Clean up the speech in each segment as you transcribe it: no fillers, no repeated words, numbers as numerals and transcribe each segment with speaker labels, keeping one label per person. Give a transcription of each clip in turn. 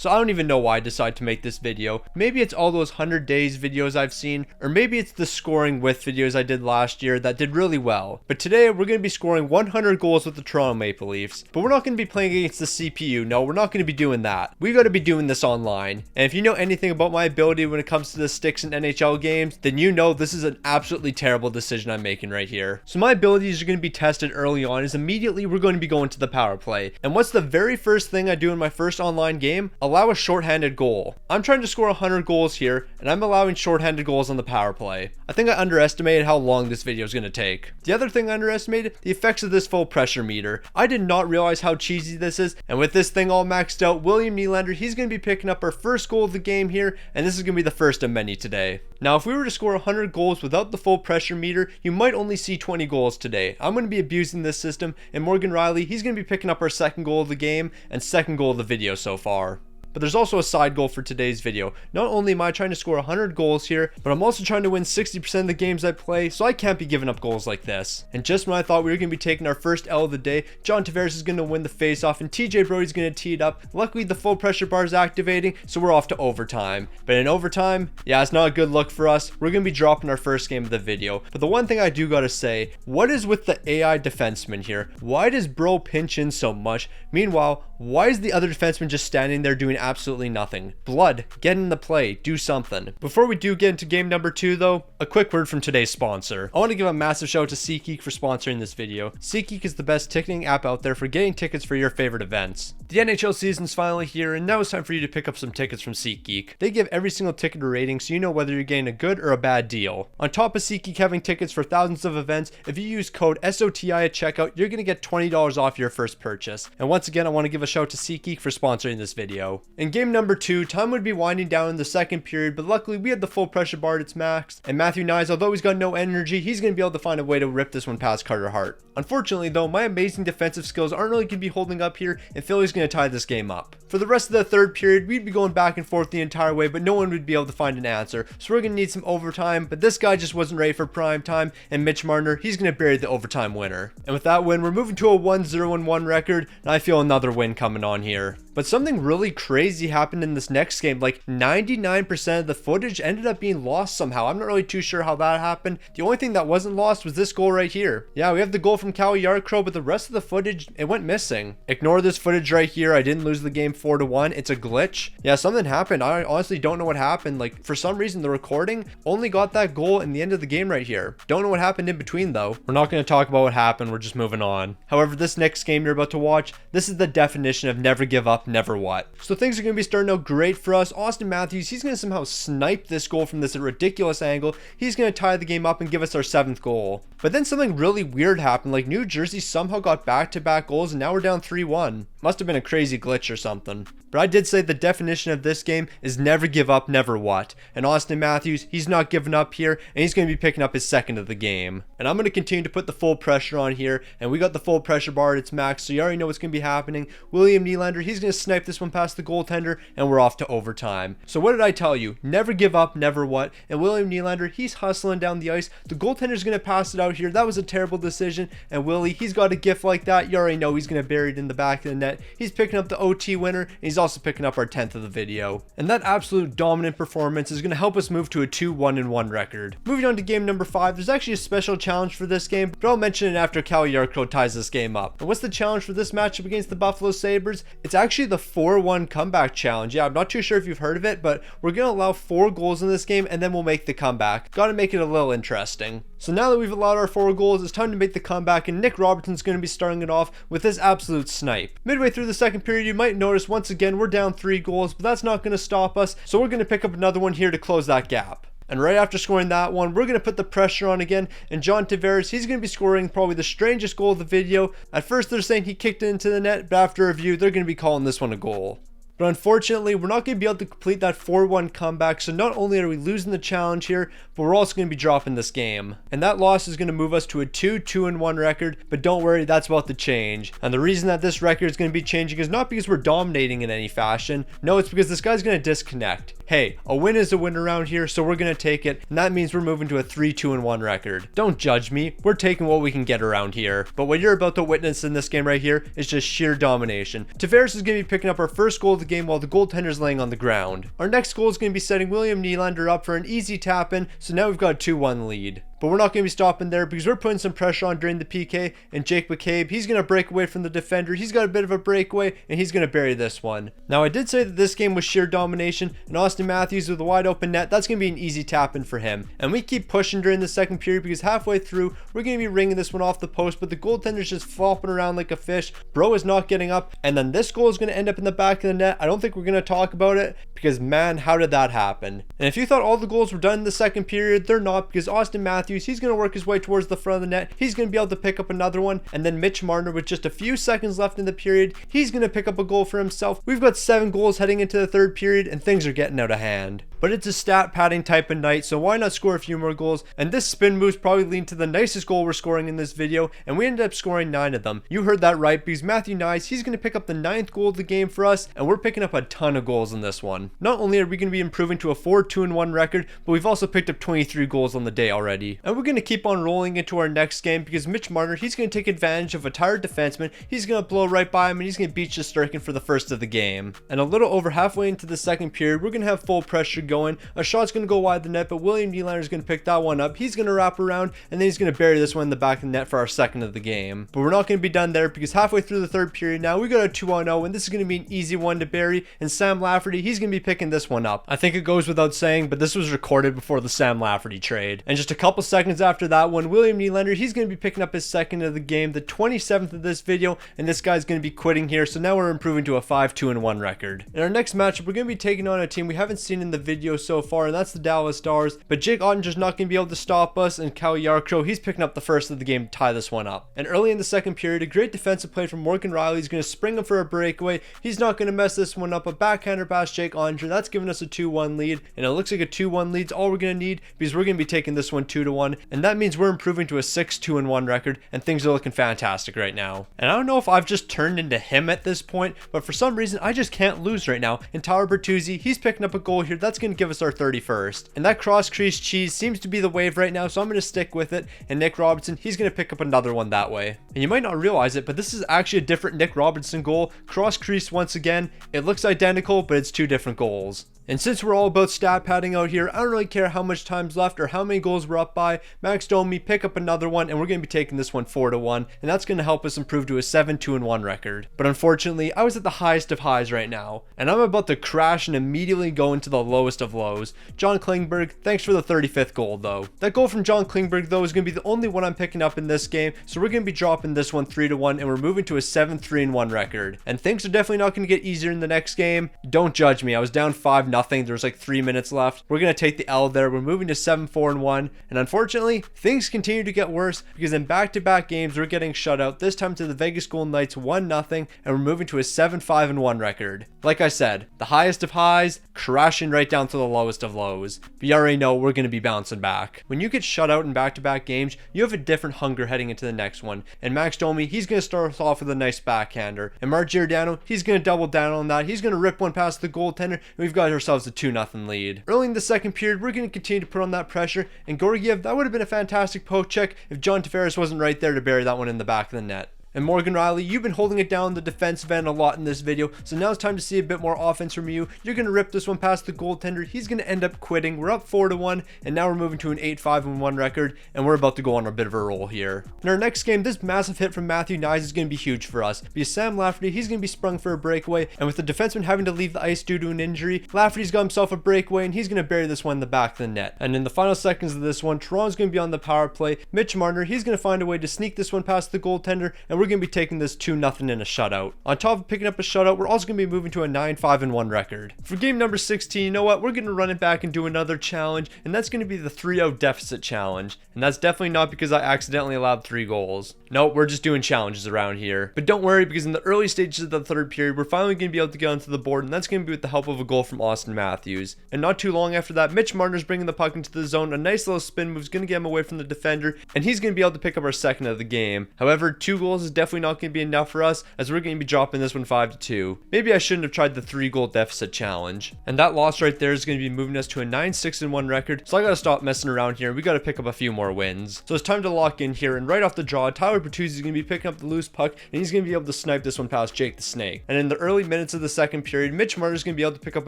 Speaker 1: So I don't even know why I decided to make this video. Maybe it's all those 100 days videos I've seen, or maybe it's the scoring with videos I did last year that did really well. But today we're going to be scoring 100 goals with the Toronto Maple Leafs. But we're not going to be playing against the CPU. No, we're not going to be doing that. We got to be doing this online. And if you know anything about my ability when it comes to the sticks in NHL games, then you know this is an absolutely terrible decision I'm making right here. So my abilities are going to be tested early on as immediately we're going to be going to the power play. And what's the very first thing I do in my first online game? Allow a shorthanded goal. I'm trying to score 100 goals here, and I'm allowing shorthanded goals on the power play. I think I underestimated how long this video is going to take. The other thing I underestimated, the effects of this full pressure meter. I did not realize how cheesy this is, and with this thing all maxed out, William Nylander, he's going to be picking up our first goal of the game here, and this is going to be the first of many today. Now, if we were to score 100 goals without the full pressure meter, you might only see 20 goals today. I'm going to be abusing this system, and Morgan Riley, he's going to be picking up our second goal of the game and second goal of the video so far. But there's also a side goal for today's video. Not only am I trying to score 100 goals here, but I'm also trying to win 60% of the games I play, so I can't be giving up goals like this. And just when I thought we were going to be taking our first L of the day, John Tavares is going to win the faceoff and TJ Brodie's going to tee it up. Luckily, the full pressure bar is activating, so we're off to overtime. But in overtime, yeah, it's not a good look for us. We're going to be dropping our first game of the video. But the one thing I do got to say, what is with the AI defenseman here? Why does bro pinch in so much? Meanwhile, why is the other defenseman just standing there doing absolutely nothing? Blood, get in the play, do something. Before we do get into game number 2 though, a quick word from today's sponsor. I want to give a massive shout out to SeatGeek for sponsoring this video. SeatGeek is the best ticketing app out there for getting tickets for your favorite events. The NHL season's finally here, and now it's time for you to pick up some tickets from SeatGeek. They give every single ticket a rating so you know whether you're getting a good or a bad deal. On top of SeatGeek having tickets for thousands of events, if you use code SOTI at checkout, you're going to get $20 off your first purchase. And once again, I want to give a shout out to SeatGeek for sponsoring this video. In game number 2, time would be winding down in the second period, but luckily we had the full pressure bar at its max, and Matthew Nyes, although he's got no energy, he's going to be able to find a way to rip this one past Carter Hart. Unfortunately though, my amazing defensive skills aren't really going to be holding up here, and Philly's going to tie this game up. For the rest of the third period, we'd be going back and forth the entire way, but no one would be able to find an answer, so we're going to need some overtime, but this guy just wasn't ready for prime time, and Mitch Marner, he's going to bury the overtime winner. And with that win, we're moving to a 1-0-1 record, and I feel another win coming on here. But something really crazy happened in this next game. Like 99% of the footage ended up being lost somehow. I'm not really too sure how that happened. The only thing that wasn't lost was this goal right here. Yeah, we have the goal from Cal Yarcrow, but the rest of the footage, it went missing. Ignore this footage right here. I didn't lose the game 4-1. It's a glitch. Yeah, something happened. I honestly don't know what happened. Like for some reason, the recording only got that goal in the end of the game right here. Don't know what happened in between though. We're not going to talk about what happened. We're just moving on. However, this next game you're about to watch, this is the definition of never give up, never what. So things are going to be starting out great for us. Austin Matthews, he's going to somehow snipe this goal from this ridiculous angle. He's going to tie the game up and give us our 7th goal. But then something really weird happened. Like New Jersey somehow got back-to-back goals and now we're down 3-1. Must have been a crazy glitch or something. But I did say the definition of this game is never give up, never what. And Austin Matthews, he's not giving up here, and he's going to be picking up his 2nd of the game. And I'm going to continue to put the full pressure on here, and we got the full pressure bar at its max, so you already know what's going to be happening. William Nylander, he's going to snipe this one past the goaltender, and we're off to overtime. So what did I tell you? Never give up, never what. And William Nylander, he's hustling down the ice. The goaltender's going to pass it out here. That was a terrible decision. And Willie, he's got a gift like that. You already know he's going to bury it in the back of the net. He's picking up the OT winner, and he's also picking up our 10th of the video. And that absolute dominant performance is going to help us move to a 2-1-1 record. Moving on to game number 5, there's actually a special challenge for this game, but I'll mention it after Cal Yarcrow ties this game up. And what's the challenge for this matchup against the Buffalo Sabres? It's actually the 4-1 comeback challenge. Yeah, I'm not too sure if you've heard of it, but we're going to allow 4 goals in this game and then we'll make the comeback. Got to make it a little interesting. So now that we've allowed our 4 goals, it's time to make the comeback, and Nick Robertson's going to be starting it off with this absolute snipe. Midway through the second period, you might notice once again we're down 3 goals, but that's not going to stop us, so we're going to pick up another one here to close that gap. And right after scoring that one, we're going to put the pressure on again, and John Tavares, he's going to be scoring probably the strangest goal of the video. At first they're saying he kicked it into the net, but after review, they're going to be calling this one a goal. But unfortunately, we're not going to be able to complete that 4-1 comeback, so not only are we losing the challenge here, but we're also going to be dropping this game. And that loss is going to move us to a 2-2-1 record, but don't worry, that's about to change. And the reason that this record is going to be changing is not because we're dominating in any fashion. No, it's because this guy's going to disconnect. hey, a win is a win around here, so we're going to take it, and that means we're moving to a 3-2-1 record. Don't judge me, we're taking what we can get around here. But what you're about to witness in this game right here is just sheer domination. Tavares is going to be picking up our first goal of the game while the goaltender's laying on the ground. Our next goal is going to be setting William Nylander up for an easy tap in, so now we've got a 2-1 lead. But we're not going to be stopping there because we're putting some pressure on during the PK, and Jake McCabe, he's going to break away from the defender. He's got a bit of a breakaway, and he's going to bury this one. Now, I did say that this game was sheer domination, and Austin Matthews with a wide open net, that's going to be an easy tap in for him. And we keep pushing during the second period because halfway through, we're going to be ringing this one off the post, but the goaltender's just flopping around like a fish. Bro is not getting up, and then this goal is going to end up in the back of the net. I don't think we're going to talk about it because, man, how did that happen? And if you thought all the goals were done in the second period, they're not, because Austin Matthews, he's going to work his way towards the front of the net. He's going to be able to pick up another one, and then Mitch Marner, with just a few seconds left in the period, he's going to pick up a goal for himself. We've got 7 goals heading into the third period, and things are getting out of hand. But it's a stat padding type of night, so why not score a few more goals? And this spin move's probably leading to the nicest goal we're scoring in this video, and we ended up scoring 9 of them. You heard that right, because Matthew Nyes, he's going to pick up the 9th goal of the game for us, and we're picking up a ton of goals in this one. Not only are we going to be improving to a 4-2-1 record, but we've also picked up 23 goals on the day already. And we're going to keep on rolling into our next game because Mitch Marner, he's going to take advantage of a tired defenseman. He's going to blow right by him, and he's going to beat Shesterkin for the first of the game. And a little over halfway into the second period, we're going to have full pressure going. A shot's going to go wide the net, but William Nylander is going to pick that one up. He's going to wrap around, and then he's going to bury this one in the back of the net for our second of the game. But we're not going to be done there because halfway through the third period now, we got a 2-0, and this is going to be an easy one to bury. And Sam Lafferty, he's going to be picking this one up. I think it goes without saying, but this was recorded before the Sam Lafferty trade. And just a couple seconds after that one, William Nylander, he's going to be picking up his second of the game, the 27th of this video, and this guy's going to be quitting here, so now we're improving to a 5-2-1 record. In our next matchup, we're going to be taking on a team we haven't seen in the video so far, and that's the Dallas Stars, but Jake Ottinger's not going to be able to stop us, and Cal Yarkrow, he's picking up the first of the game to tie this one up. And early in the second period, a great defensive play from Morgan Riley is going to spring him for a breakaway. He's not going to mess this one up. A backhander past Jake Ottinger, that's giving us a 2-1 lead, and it looks like a 2-1 lead's all we're going to need because we're going to be taking this one 2-1, and that means we're improving to a 6-2-1 record, and things are looking fantastic right now. And I don't know if I've just turned into him at this point, but for some reason I just can't lose right now. And Tyler Bertuzzi, he's picking up a goal here. That's going to give us our 31st. And that cross crease cheese seems to be the wave right now, so I'm going to stick with it. And Nick Robertson, he's going to pick up another one that way. And you might not realize it, but this is actually a different Nick Robertson goal. Cross crease once again. It looks identical, but it's 2 different goals. And since we're all about stat padding out here, I don't really care how much time's left or how many goals we're up by. Max Domi, pick up another one, and we're going to be taking this one 4-1, and that's going to help us improve to a 7-2-1 record. But unfortunately, I was at the highest of highs right now, and I'm about to crash and immediately go into the lowest of lows. John Klingberg, thanks for the 35th goal though. That goal from John Klingberg though is going to be the only one I'm picking up in this game, so we're going to be dropping this one 3-1, and we're moving to a 7-3-1 record. And things are definitely not going to get easier in the next game. Don't judge me, I was down 5-0. There's like 3 minutes left. We're going to take the L there. We're moving to 7-4-1. And unfortunately, things continue to get worse because in back-to-back games, we're getting shut out. This time to the Vegas Golden Knights 1-0. And we're moving to a 7-5-1 record. Like I said, the highest of highs, crashing right down to the lowest of lows. But you already know we're going to be bouncing back. When you get shut out in back-to-back games, you have a different hunger heading into the next one. And Max Domi, he's going to start us off with a nice backhander. And Mark Giordano, he's going to double down on that. He's going to rip one past the goaltender. And we've got ourselves a 2-0 lead. Early in the second period, we're going to continue to put on that pressure, and Georgiev, that would have been a fantastic poke check if John Tavares wasn't right there to bury that one in the back of the net. And Morgan Riley, you've been holding it down the defensive end a lot in this video, so now it's time to see a bit more offense from you. You're going to rip this one past the goaltender. He's going to end up quitting. We're up 4-1, and now we're moving to an 8-5-1 record, and we're about to go on a bit of a roll here. In our next game, this massive hit from Matthew Nyes is going to be huge for us, because Sam Lafferty, he's going to be sprung for a breakaway, and with the defenseman having to leave the ice due to an injury, Lafferty's got himself a breakaway, and he's going to bury this one in the back of the net. And in the final seconds of this one, Toronto's going to be on the power play. Mitch Marner, he's going to find a way to sneak this one past the goaltender, and we're going to be taking this 2-0 in a shutout. On top of picking up a shutout, we're also going to be moving to a 9-5-1 record. For game number 16, you know what? We're going to run it back and do another challenge, and that's going to be the 3-0 deficit challenge. And that's definitely not because I accidentally allowed 3 goals. Nope, we're just doing challenges around here. But don't worry, because in the early stages of the third period, we're finally going to be able to get onto the board, and that's going to be with the help of a goal from Austin Matthews. And not too long after that, Mitch Marner's bringing the puck into the zone. A nice little spin move is going to get him away from the defender, and he's going to be able to pick up our second of the game. However, 2 goals is is definitely not going to be enough for us, as we're going to be dropping this one 5-2. Maybe I shouldn't have tried the 3-goal deficit challenge. And that loss right there is going to be moving us to a 9-6-1 record, so I got to stop messing around here and we got to pick up a few more wins. So it's time to lock in here, and right off the draw, Tyler Bertuzzi is going to be picking up the loose puck, and he's going to be able to snipe this one past Jake the Snake. And in the early minutes of the second period, Mitch Marner is going to be able to pick up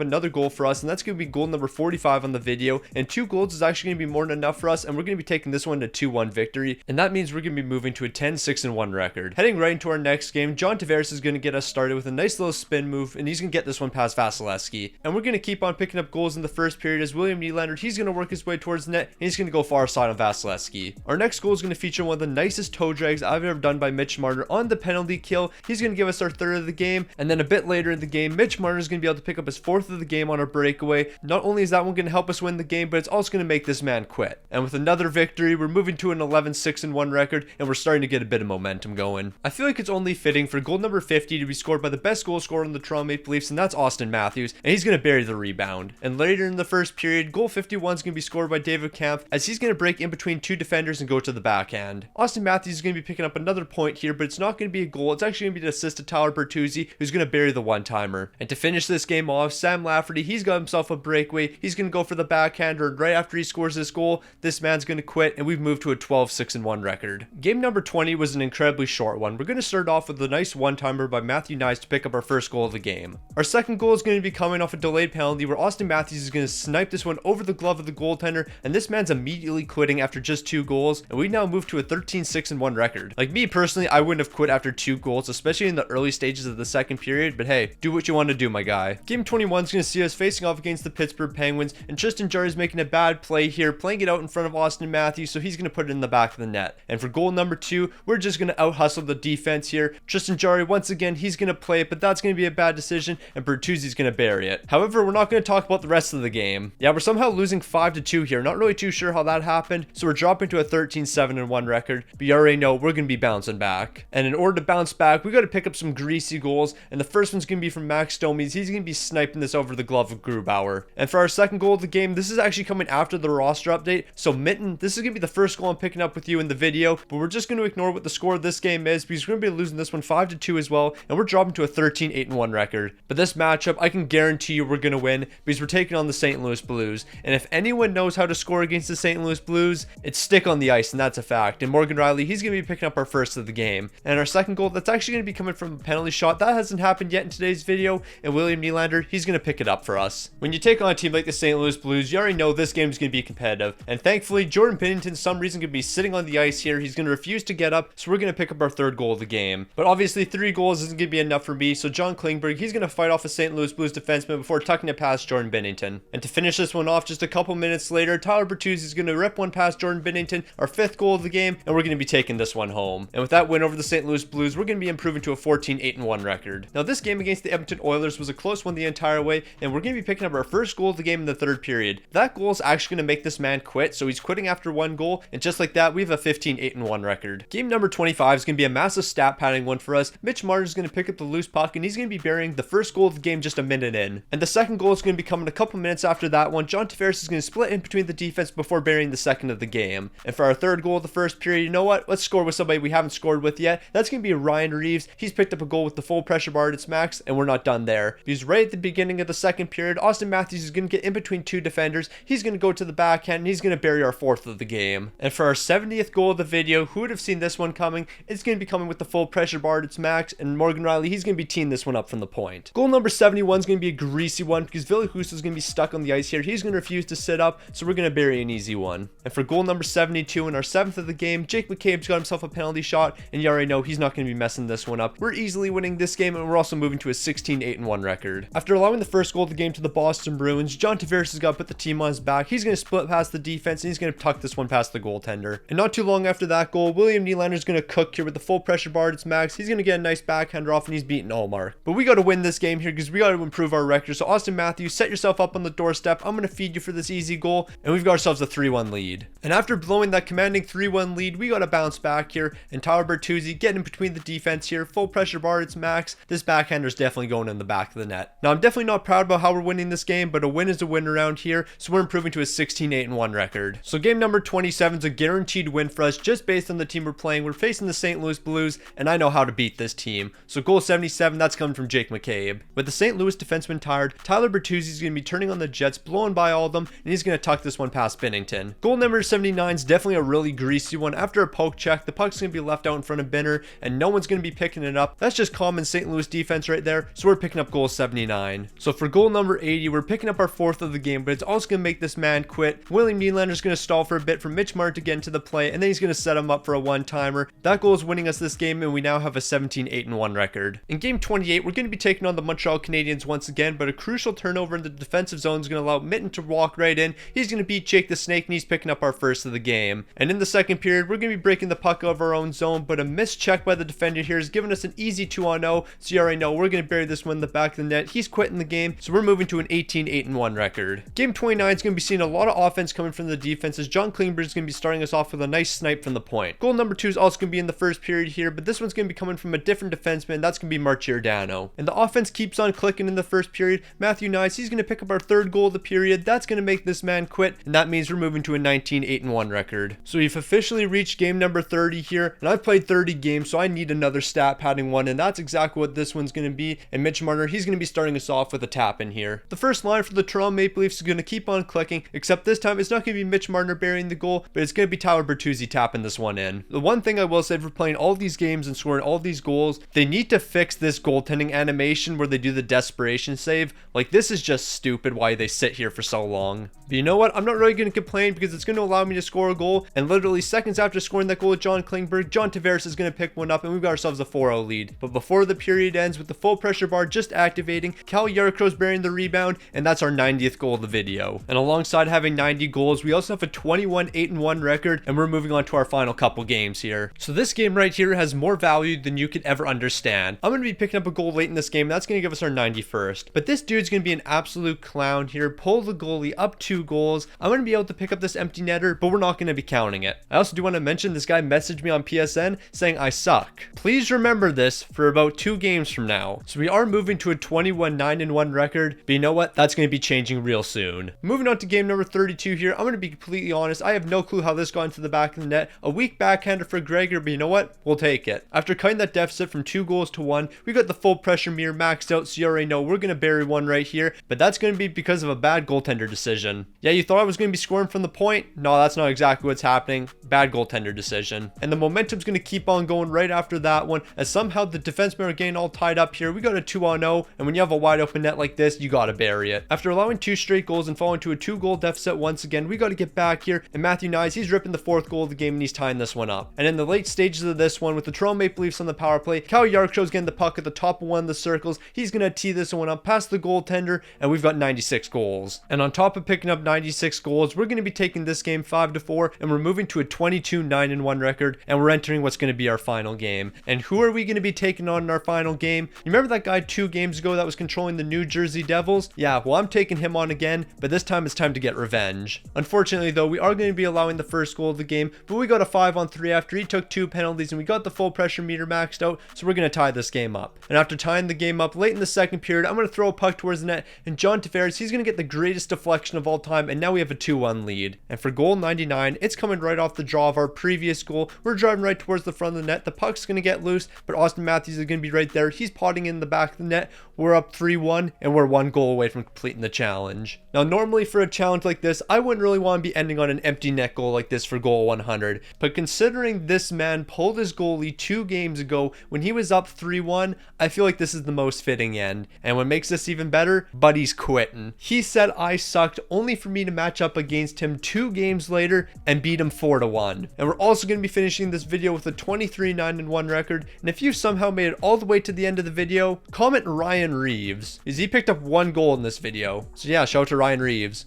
Speaker 1: another goal for us, and that's going to be goal number 45 on the video, and 2 goals is actually going to be more than enough for us, and we're going to be taking this one to 2-1 victory, and that means we're going to be moving to a 10-6-1 record. Heading right into our next game, John Tavares is going to get us started with a nice little spin move, and he's going to get this one past Vasilevsky. And we're going to keep on picking up goals in the first period as William Nylander, he's going to work his way towards the net, and he's going to go far side on Vasilevsky. Our next goal is going to feature one of the nicest toe drags I've ever done by Mitch Marner on the penalty kill. He's going to give us our 3rd of the game, and then a bit later in the game, Mitch Marner is going to be able to pick up his 4th of the game on a breakaway. Not only is that one going to help us win the game, but it's also going to make this man quit. And with another victory, we're moving to an 11-6-1 record, and we're starting to get a bit of momentum going. I feel like it's only fitting for goal number 50 to be scored by the best goal scorer on the Toronto Maple Leafs, and that's Austin Matthews, and he's going to bury the rebound. And later in the first period, goal 51 is going to be scored by David Kampf, as he's going to break in between 2 defenders and go to the backhand. Austin Matthews is going to be picking up another point here, but it's not going to be a goal. It's actually going to be an assist to Tyler Bertuzzi, who's going to bury the one-timer. And to finish this game off, Sam Lafferty, he's got himself a breakaway. He's going to go for the backhander, and right after he scores this goal, this man's going to quit, and we've moved to a 12-6-1 record. Game number 20 was an incredibly short one. We're going to start off with a nice one-timer by Matthew Nice to pick up our first goal of the game. Our second goal is going to be coming off a delayed penalty where Austin Matthews is going to snipe this one over the glove of the goaltender, and this man's immediately quitting after just 2 goals, and we now move to a 13-6-1 record. Like me personally, I wouldn't have quit after 2 goals, especially in the early stages of the second period, but hey, do what you want to do, my guy. Game 21 is going to see us facing off against the Pittsburgh Penguins, and Tristan Jarry is making a bad play here, playing it out in front of Austin Matthews, so he's going to put it in the back of the net. And for goal number 2, we're just going to out-hustle the defense here. Tristan Jarry, once again, he's going to play it, but that's going to be a bad decision, and Bertuzzi's going to bury it. However, we're not going to talk about the rest of the game. Yeah, we're somehow losing 5-2 here. Not really too sure how that happened, so we're dropping to a 13-7-1 record, but you already know we're going to be bouncing back. And in order to bounce back, we got to pick up some greasy goals, and the first one's going to be from Max Domi. He's going to be sniping this over the glove of Grubauer. And for our second goal of the game, this is actually coming after the roster update, so Mitten, this is going to be the first goal I'm picking up with you in the video, but we're just going to ignore what the score of this game is, because we're going to be losing this one 5-2 as well, and we're dropping to a 13-8-1 record. But this matchup, I can guarantee you we're going to win, because we're taking on the St. Louis Blues, and if anyone knows how to score against the St. Louis Blues, it's stick on the ice, and that's a fact. And Morgan Riley, he's going to be picking up our first of the game. And our second goal, that's actually going to be coming from a penalty shot. That hasn't happened yet in today's video, and William Nylander, he's going to pick it up for us. When you take on a team like the St. Louis Blues, you already know this game is going to be competitive, and thankfully, Jordan Binnington, some reason, going to be sitting on the ice here. He's going to refuse to get up, so we're going to pick up our third goal of the game. But obviously, 3 goals isn't going to be enough for me, so John Klingberg, he's going to fight off a St. Louis Blues defenseman before tucking it past Jordan Binnington. And to finish this one off just a couple minutes later, Tyler Bertuzzi is going to rip one past Jordan Binnington, our 5th goal of the game, and we're going to be taking this one home. And with that win over the St. Louis Blues, we're going to be improving to a 14-8-1 record. Now, this game against the Edmonton Oilers was a close one the entire way, and we're going to be picking up our first goal of the game in the 3rd period. That goal is actually going to make this man quit, so he's quitting after 1 goal, and just like that, we have a 15-8-1 record. Game number 25 is going to be a massive stat padding one for us. Mitch Marner is going to pick up the loose puck, and he's going to be burying the first goal of the game just a minute in. And the second goal is going to be coming a couple minutes after that one. John Tavares is going to split in between the defense before burying the second of the game. And for our third goal of the first period, you know what? Let's score with somebody we haven't scored with yet. That's going to be Ryan Reeves. He's picked up a goal with the full pressure bar at its max, and we're not done there. Because right at the beginning of the second period, Austin Matthews is going to get in between 2 defenders. He's going to go to the backhand, and he's going to bury our 4th of the game. And for our 70th goal of the video, who would have seen this one coming? It's going to be coming with the full pressure bar at its max, and Morgan Riley, he's going to be teeing this one up from the point. Goal number 71 is going to be a greasy one, because Ville Husso is going to be stuck on the ice here. He's going to refuse to sit up, so we're going to bury an easy one. And for goal number 72 in our 7th of the game, Jake McCabe's got himself a penalty shot, and you already know he's not going to be messing this one up. We're easily winning this game, and we're also moving to a 16-8-1 record. After allowing the first goal of the game to the Boston Bruins, John Tavares has got to put the team on his back. He's going to split past the defense, and he's going to tuck this one past the goaltender. And not too long after that goal, William Nylander is going to cook here with the full pressure bar at its max. He's going to get a nice backhander off, and he's beating Allmark. But we got to win this game here, because we got to improve our record. So Austin Matthews, set yourself up on the doorstep. I'm going to feed you for this easy goal, and we've got ourselves a 3-1 lead. And after blowing that commanding 3-1 lead, we got to bounce back here, and Tyler Bertuzzi getting in between the defense here, full pressure bar at its max. This backhander is definitely going in the back of the net. Now, I'm definitely not proud about how we're winning this game, but a win is a win around here, so we're improving to a 16-8-1 record. So game number 27 is a guaranteed win for us, just based on the team we're playing. We're facing the St. Louis Louis Blues, and I know how to beat this team. So goal 77, that's coming from Jake McCabe. With the St. Louis defenseman tired, Tyler Bertuzzi is going to be turning on the Jets, blowing by all of them, and he's going to tuck this one past Binnington. Goal number 79 is definitely a really greasy one. After a poke check, the puck's going to be left out in front of Binner, and no one's going to be picking it up. That's just common St. Louis defense right there, so we're picking up goal 79. So for goal number 80, we're picking up our 4th of the game, but it's also going to make this man quit. William Nylander's going to stall for a bit for Mitch Martin to get into the play, and then he's going to set him up for a one-timer. That goal is winning us this game, and we now have a 17-8-1 record. In game 28, we're going to be taking on the Montreal Canadiens once again, but a crucial turnover in the defensive zone is going to allow Mitten to walk right in. He's going to beat Jake the Snake, and he's picking up our 1st of the game. And in the second period, we're going to be breaking the puck out of our own zone, but a missed check by the defender here has given us an easy 2-0, so you already know we're going to bury this one in the back of the net. He's quitting the game, so we're moving to an 18-8-1 record. Game 29 is going to be seeing a lot of offense coming from the defense, as John Klingberg is going to be starting us off with a nice snipe from the point. Goal number 2 is also going to be in the first period here, but this one's going to be coming from a different defenseman. That's going to be Mark Giordano. And the offense keeps on clicking in the first period. Matthew Nyes, he's going to pick up our 3rd goal of the period. That's going to make this man quit, and that means we're moving to a 19-8-1 record. So we've officially reached game number 30 here, and I've played 30 games, so I need another stat padding one, and that's exactly what this one's going to be. And Mitch Marner, he's going to be starting us off with a tap in here. The first line for the Toronto Maple Leafs is going to keep on clicking, except this time it's not going to be Mitch Marner burying the goal, but it's going to be Tyler Bertuzzi tapping this one in. The one thing I will say for playing all these games and scoring all these goals, they need to fix this goaltending animation where they do the desperation save. Like, this is just stupid why they sit here for so long. But you know what? I'm not really going to complain because it's going to allow me to score a goal, and literally seconds after scoring that goal with John Klingberg, John Tavares is going to pick one up, and we've got ourselves a 4-0 lead. But before the period ends, with the full pressure bar just activating, Cal Yarcrow's burying the rebound, and that's our 90th goal of the video. And alongside having 90 goals, we also have a 21-8-1 record, and we're moving on to our final couple games here. So this game right here has more value than you could ever understand. I'm going to be picking up a goal late in this game, and that's going to give us our 91st. But this dude's going to be an absolute clown here, pull the goalie up 2 goals. I'm going to be able to pick up this empty netter, but we're not going to be counting it. I also do want to mention this guy messaged me on PSN saying I suck. Please remember this for about 2 games from now. So we are moving to a 21-9-1 record, but you know what? That's going to be changing real soon. Moving on to game number 32 here, I'm going to be completely honest. I have no clue how this got into the back of the net. A weak backhander for Gregor, but you know what? We'll take it. After cutting that deficit from 2 goals to 1, we got the full pressure mirror maxed out, so you already know we're going to bury one right here, but that's going to be because of a bad goaltender decision. Yeah, you thought I was going to be scoring from the point? No, that's not exactly what's happening. Bad goaltender decision. And the momentum's going to keep on going right after that one, as somehow the defensemen are getting all tied up here. We got a 2-0, and when you have a wide open net like this, you got to bury it. After allowing 2 straight goals and falling to a 2-goal deficit once again, we got to get back here, and Matthew Nyes, he's ripping the 4th goal of the game, and he's tying this one up. And in the late stages of this one, with the Toronto Maple Leafs on the power play, Cal Yarcrow's getting the puck at the top of one of the circles. He's going to tee this one up past the goaltender, and we've got 96 goals. And on top of picking up 96 goals, we're going to be taking this game 5-4, and we're moving to a 22-9-1 record, and we're entering what's going to be our final game. And who are we going to be taking on in our final game? You remember that guy 2 games ago that was controlling the New Jersey Devils? Yeah, well, I'm taking him on again, but this time it's time to get revenge. Unfortunately though, we are going to be allowing the 1st goal of the game, but we got a 5-on-3 after he took 2 penalties, and we got the full pressure meter maxed out, so we're going to tie this game up. And after tying the game up late in the second period, I'm going to throw a puck towards the net, and John Tavares, he's going to get the greatest deflection of all time, and now we have a 2-1 lead. And for goal 99, it's coming right off the draw of our previous goal. We're driving right towards the front of the net. The puck's going to get loose, but Austin Matthews is going to be right there. He's potting in the back of the net. We're up 3-1, and we're 1 goal away from completing the challenge. Now, normally for a challenge like this, I wouldn't really want to be ending on an empty net goal like this for goal 100. But considering this man pulled his goalie 2 games ago when he was up 3-1, I feel like this is the most fitting end. And what makes this even better, Buddy's quitting. He said I sucked only for me to match up against him 2 games later and beat him 4-1. And we're also going to be finishing this video with a 23-9-1 record. And if you somehow made it all the way to the end of the video, comment Ryan Reeves, as he picked up 1 goal in this video. So yeah, shout out to Ryan Reeves.